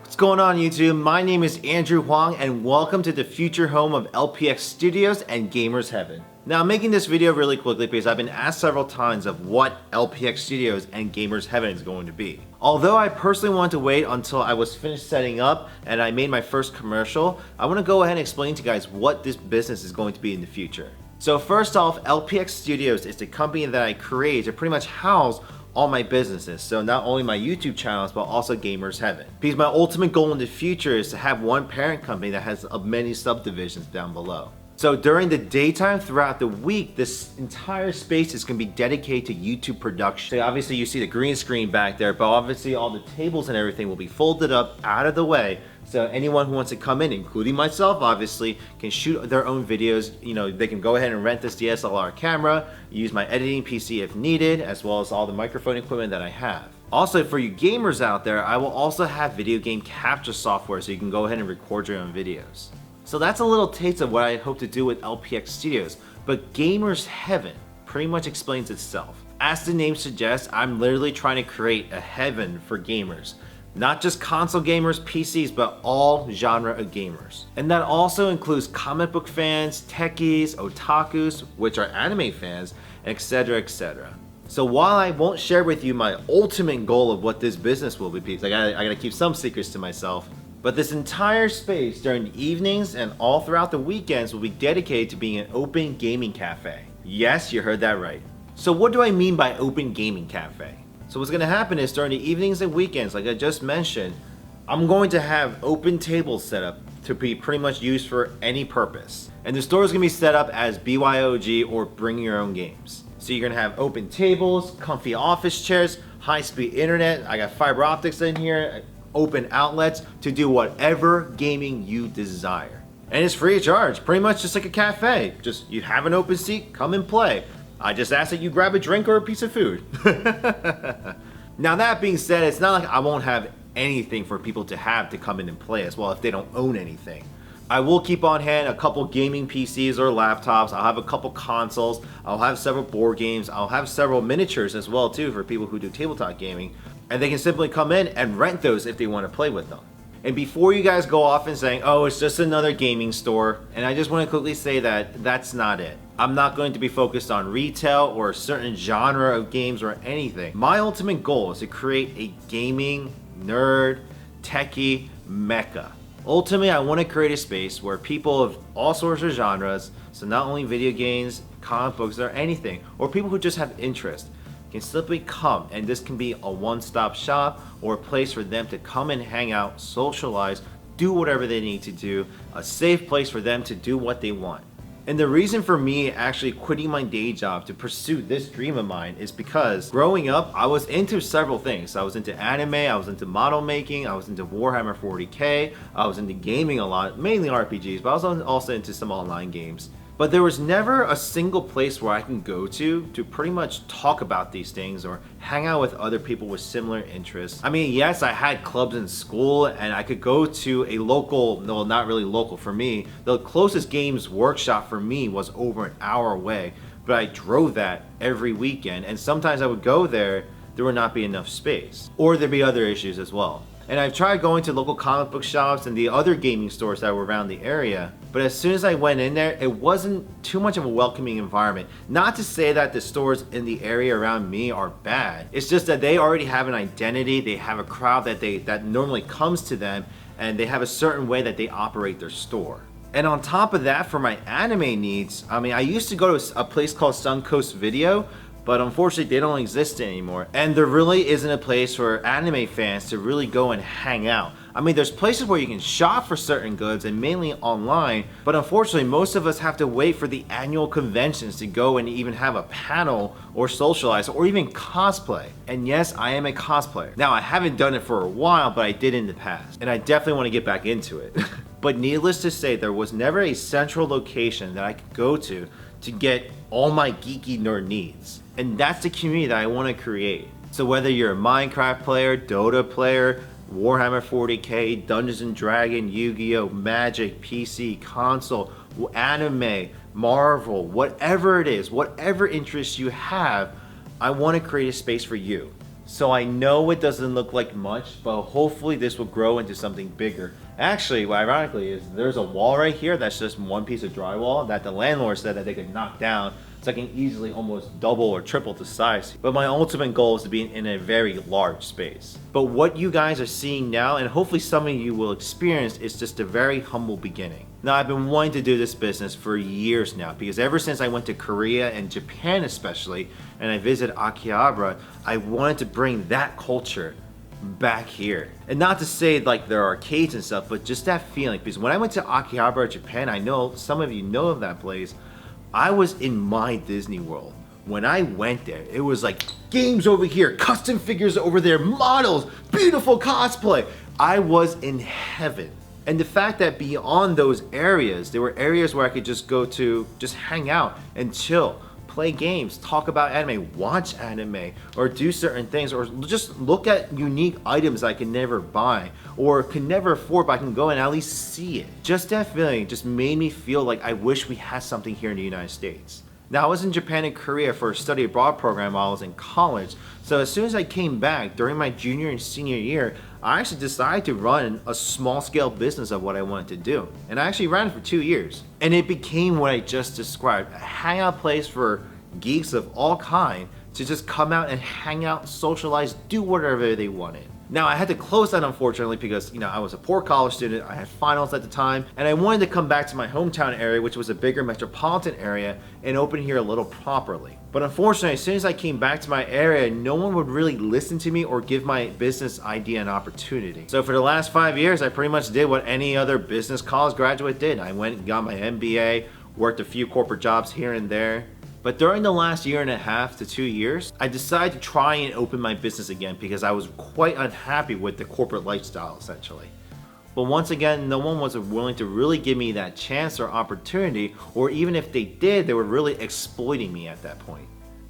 What's going on YouTube? My name is Andrew Huang and welcome to the future home of LPX Studios and Gamers Heaven. Now I'm making this video really quickly because I've been asked several times of what LPX Studios and Gamers Heaven is going to be. Although I personally wanted to wait until I was finished setting up and I made my first commercial, I want to go ahead and explain to you guys what this business is going to be in the future. So first off, LPX Studios is the company that I created to pretty much house all my businesses, so not only my YouTube channels but also Gamers Heaven. Because my ultimate goal in the future is to have one parent company that has many subdivisions down below. So during the daytime throughout the week, this entire space is going to be dedicated to YouTube production. So obviously you see the green screen back there, but obviously all the tables and everything will be folded up out of the way. So anyone who wants to come in, including myself obviously, can shoot their own videos. You know, they can go ahead and rent this DSLR camera, use my editing PC if needed, as well as all the microphone equipment that I have. Also, for you gamers out there, I will also have video game capture software so you can go ahead and record your own videos. So that's a little taste of what I hope to do with LPX Studios, but Gamers Heaven pretty much explains itself. As the name suggests, I'm literally trying to create a heaven for gamers. Not just console gamers, PCs, but all genre of gamers. And that also includes comic book fans, techies, otakus, which are anime fans, etc, etc. So while I won't share with you my ultimate goal of what this business will be, because I gotta keep some secrets to myself, but this entire space during the evenings and all throughout the weekends will be dedicated to being an open gaming cafe. Yes, you heard that right. So what do I mean by open gaming cafe? So what's gonna happen is during the evenings and weekends, like I just mentioned, I'm going to have open tables set up to be pretty much used for any purpose. And the store is gonna be set up as BYOG or bring your own games. So you're gonna have open tables, comfy office chairs, high-speed internet, I got fiber optics in here, open outlets to do whatever gaming you desire. And it's free of charge, pretty much just like a cafe. Just you have an open seat, come and play. I just ask that you grab a drink or a piece of food. Now that being said, it's not like I won't have anything for people to have to come in and play as well if they don't own anything. I will keep on hand a couple gaming PCs or laptops, I'll have a couple consoles, I'll have several board games, I'll have several miniatures as well too for people who do tabletop gaming, and they can simply come in and rent those if they want to play with them. And before you guys go off and saying, oh, it's just another gaming store, and I just want to quickly say that that's not it. I'm not going to be focused on retail or a certain genre of games or anything. My ultimate goal is to create a gaming, nerd, techie mecca. Ultimately, I want to create a space where people of all sorts of genres, so not only video games, comic books, or anything, or people who just have interest, can simply come, and this can be a one-stop shop or a place for them to come and hang out, socialize, do whatever they need to do, a safe place for them to do what they want. And the reason for me actually quitting my day job to pursue this dream of mine is because growing up, I was into several things. I was into anime, I was into model making, I was into Warhammer 40K, I was into gaming a lot, mainly RPGs, but I was also into some online games. But there was never a single place where I can go to pretty much talk about these things or hang out with other people with similar interests. I mean, yes, I had clubs in school and I could go to a local, no, not really local for me. The closest games workshop for me was over an hour away, but I drove that every weekend, and sometimes I would go there would not be enough space, or there'd be other issues as well. And I've tried going to local comic book shops and the other gaming stores that were around the area, but as soon as I went in there, it wasn't too much of a welcoming environment. Not to say that the stores in the area around me are bad, it's just that they already have an identity, they have a crowd that normally comes to them, and they have a certain way that they operate their store. And on top of that, for my anime needs, I mean, I used to go to a place called Suncoast Video, but unfortunately they don't exist anymore. And there really isn't a place for anime fans to really go and hang out. I mean, there's places where you can shop for certain goods and mainly online, but unfortunately most of us have to wait for the annual conventions to go and even have a panel or socialize or even cosplay. And yes, I am a cosplayer. Now, I haven't done it for a while, but I did in the past, and I definitely want to get back into it. But needless to say, there was never a central location that I could go to get all my geeky nerd needs. And that's the community that I want to create. So whether you're a Minecraft player, Dota player, Warhammer 40K, Dungeons and Dragons, Yu-Gi-Oh, Magic, PC, console, anime, Marvel, whatever it is, whatever interests you have, I want to create a space for you. So I know it doesn't look like much, but hopefully this will grow into something bigger. Actually, what ironically is there's a wall right here that's just one piece of drywall that the landlord said that they could knock down, so I can easily almost double or triple the size. But my ultimate goal is to be in a very large space. But what you guys are seeing now, and hopefully some of you will experience, is just a very humble beginning. Now, I've been wanting to do this business for years now, because ever since I went to Korea and Japan especially, and I visited Akihabara, I wanted to bring that culture back here. And not to say like there are arcades and stuff, but just that feeling. Because when I went to Akihabara, Japan, I know some of you know of that place, I was in my Disney World. When I went there, it was like games over here, custom figures over there, models, beautiful cosplay. I was in heaven. And the fact that beyond those areas, there were areas where I could just go to, just hang out and chill, play games, talk about anime, watch anime, or do certain things, or just look at unique items I can never buy or can never afford, but I can go and at least see it. Just that feeling just made me feel like I wish we had something here in the United States. Now, I was in Japan and Korea for a study abroad program while I was in college, so as soon as I came back during my junior and senior year, I actually decided to run a small scale business of what I wanted to do. And I actually ran it for 2 years. And it became what I just described, a hangout place for geeks of all kinds to just come out and hang out, socialize, do whatever they wanted. Now, I had to close that unfortunately because, I was a poor college student, I had finals at the time, and I wanted to come back to my hometown area, which was a bigger metropolitan area, and open here a little properly. But unfortunately, as soon as I came back to my area, no one would really listen to me or give my business idea an opportunity. So for the last 5 years, I pretty much did what any other business college graduate did. I went and got my MBA, worked a few corporate jobs here and there. But during the last 1.5 to 2 years, I decided to try and open my business again because I was quite unhappy with the corporate lifestyle essentially. But once again, no one was willing to really give me that chance or opportunity, or even if they did, they were really exploiting me at that point.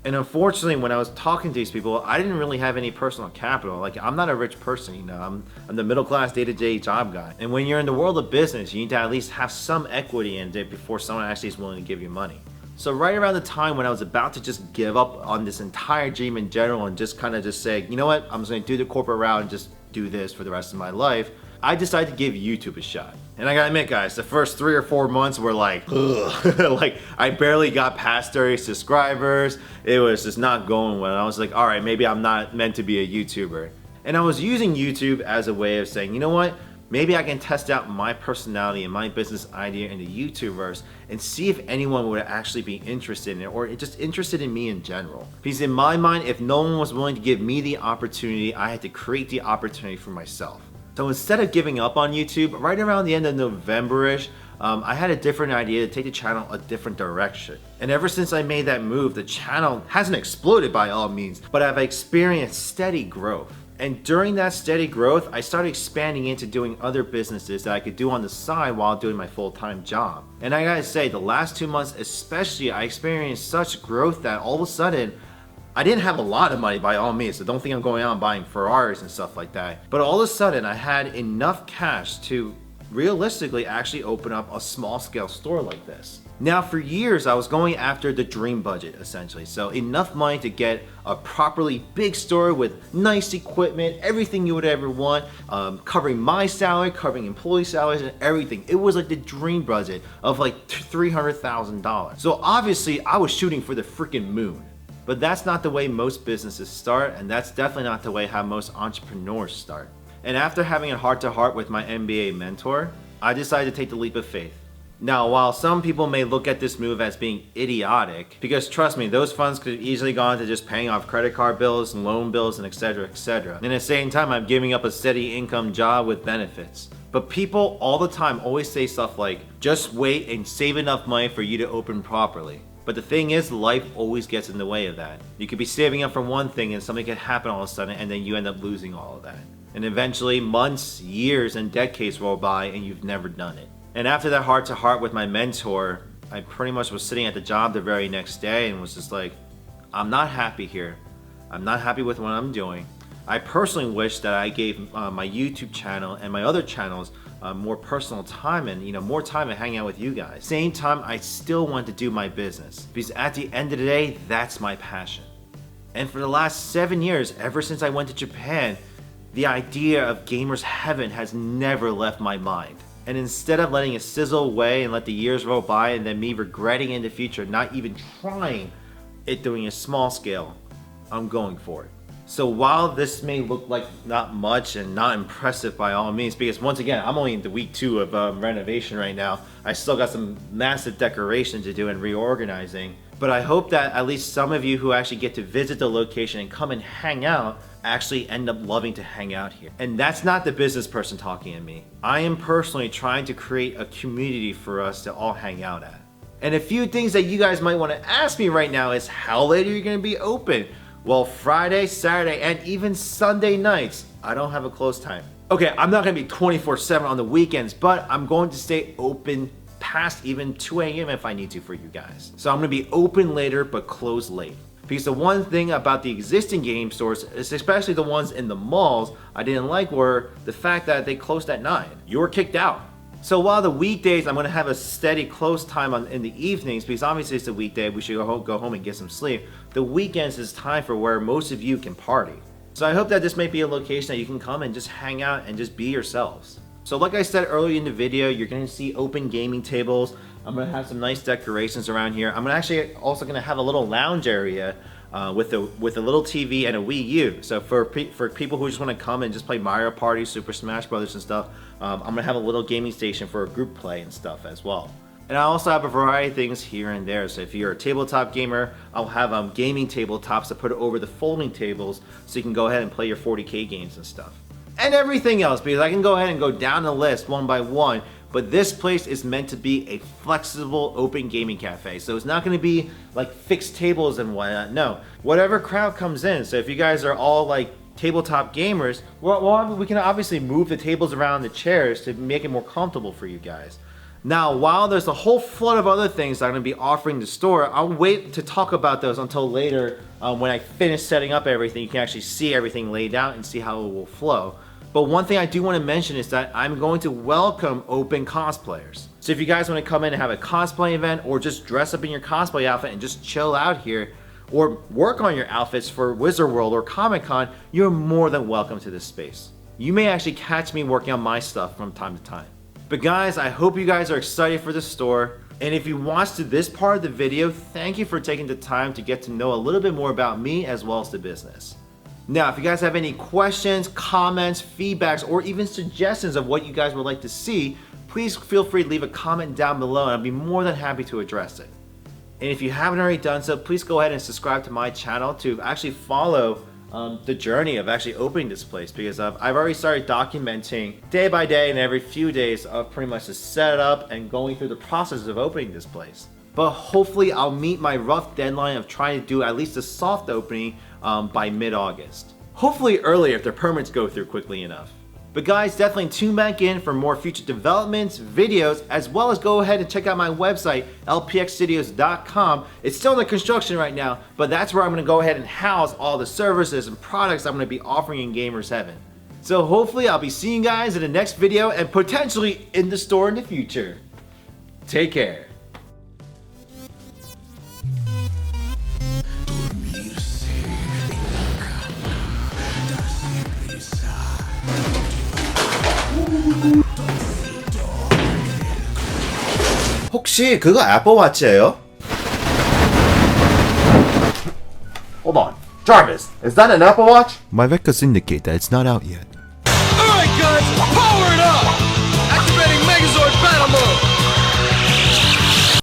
And unfortunately, when I was talking to these people, I didn't really have any personal capital. Like, I'm not a rich person, I'm the middle class day-to-day job guy. And when you're in the world of business, you need to at least have some equity in it before someone actually is willing to give you money. So right around the time when I was about to just give up on this entire dream in general and just kind of just say, you know what, I'm just gonna do the corporate route and just do this for the rest of my life, I decided to give YouTube a shot. And I gotta admit guys, the first 3 or 4 months were like, ugh. Like I barely got past 30 subscribers. It was just not going well. I was like, all right, maybe I'm not meant to be a YouTuber. And I was using YouTube as a way of saying, you know what? Maybe I can test out my personality and my business idea in the YouTubeverse and see if anyone would actually be interested in it or just interested in me in general. Because in my mind, if no one was willing to give me the opportunity, I had to create the opportunity for myself. So instead of giving up on YouTube, right around the end of November-ish, I had a different idea to take the channel a different direction. And ever since I made that move, the channel hasn't exploded by all means, but I've experienced steady growth. And during that steady growth, I started expanding into doing other businesses that I could do on the side while doing my full-time job. And I gotta say, the last 2 months especially, I experienced such growth that all of a sudden, I didn't have a lot of money by all means, so don't think I'm going out and buying Ferraris and stuff like that. But all of a sudden, I had enough cash to realistically actually open up a small-scale store like this. Now, for years, I was going after the dream budget, essentially. So enough money to get a properly big store with nice equipment, everything you would ever want, covering my salary, covering employee salaries, and everything. It was like the dream budget of like $300,000. So obviously, I was shooting for the freaking moon. But that's not the way most businesses start, and that's definitely not the way how most entrepreneurs start. And after having a heart-to-heart with my MBA mentor, I decided to take the leap of faith. Now, while some people may look at this move as being idiotic, because trust me, those funds could have easily gone to just paying off credit card bills and loan bills and etc, etc. And at the same time, I'm giving up a steady income job with benefits. But people all the time always say stuff like, just wait and save enough money for you to open properly. But the thing is, life always gets in the way of that. You could be saving up for one thing and something could happen all of a sudden and then you end up losing all of that. And eventually, months, years, and decades roll by and you've never done it. And after that heart-to-heart with my mentor, I pretty much was sitting at the job the very next day and was just like, I'm not happy here. I'm not happy with what I'm doing. I personally wish that I gave my YouTube channel and my other channels more personal time and more time to hang out with you guys. Same time, I still want to do my business because at the end of the day, that's my passion. And for the last 7 years, ever since I went to Japan, the idea of Gamers Heaven has never left my mind. And instead of letting it sizzle away and let the years roll by and then me regretting in the future not even trying it doing a small scale, I'm going for it. So while this may look like not much and not impressive by all means, because once again, I'm only into week 2 of renovation right now. I still got some massive decoration to do and reorganizing. But I hope that at least some of you who actually get to visit the location and come and hang out actually end up loving to hang out here. And that's not the business person talking to me. I am personally trying to create a community for us to all hang out at. And a few things that you guys might want to ask me right now is, how late are you going to be open? Well, Friday, Saturday, and even Sunday nights, I don't have a close time. Okay, I'm not going to be 24/7 on the weekends, but I'm going to stay open past even 2 a.m. if I need to for you guys. So I'm going to be open later, but close late. Because the one thing about the existing game stores, especially the ones in the malls, I didn't like were the fact that they closed at 9. You were kicked out. So while the weekdays I'm going to have a steady close time in the evenings, because obviously it's a weekday, we should go home and get some sleep. The weekends is time for where most of you can party. So I hope that this might be a location that you can come and just hang out and just be yourselves. So like I said earlier in the video, you're going to see open gaming tables. I'm going to have some nice decorations around here. I'm actually also going to have a little lounge area with a little TV and a Wii U. So for people who just want to come and just play Mario Party, Super Smash Brothers and stuff, I'm going to have a little gaming station for a group play and stuff as well. And I also have a variety of things here and there. So if you're a tabletop gamer, I'll have gaming tabletops to put over the folding tables so you can go ahead and play your 40K games and stuff. And everything else, because I can go ahead and go down the list one by one. But this place is meant to be a flexible, open gaming cafe. So it's not going to be like fixed tables and whatnot. No, whatever crowd comes in. So if you guys are all like tabletop gamers, well, we can obviously move the tables around the chairs to make it more comfortable for you guys. Now, while there's a whole flood of other things that I'm going to be offering the store, I'll wait to talk about those until later when I finish setting up everything. You can actually see everything laid out and see how it will flow. But one thing I do want to mention is that I'm going to welcome open cosplayers. So if you guys want to come in and have a cosplay event or just dress up in your cosplay outfit and just chill out here or work on your outfits for Wizard World or Comic-Con, you're more than welcome to this space. You may actually catch me working on my stuff from time to time. But guys, I hope you guys are excited for the store. And if you watched to this part of the video, thank you for taking the time to get to know a little bit more about me as well as the business. Now, if you guys have any questions, comments, feedbacks, or even suggestions of what you guys would like to see, please feel free to leave a comment down below and I'll be more than happy to address it. And if you haven't already done so, please go ahead and subscribe to my channel to actually follow the journey of actually opening this place, because I've already started documenting day by day and every few days of pretty much the setup and going through the process of opening this place. But hopefully I'll meet my rough deadline of trying to do at least a soft opening by mid-August. Hopefully earlier if the permits go through quickly enough. But guys, definitely tune back in for more future developments, videos, as well as go ahead and check out my website, lpxstudios.com. It's still under construction right now, but that's where I'm going to go ahead and house all the services and products I'm going to be offering in Gamers Heaven. So hopefully I'll be seeing you guys in the next video and potentially in the store in the future. Take care. 혹시 그거 Apple Watch예요? Hold on. Jarvis, is that an Apple Watch? My records indicate that it's not out yet.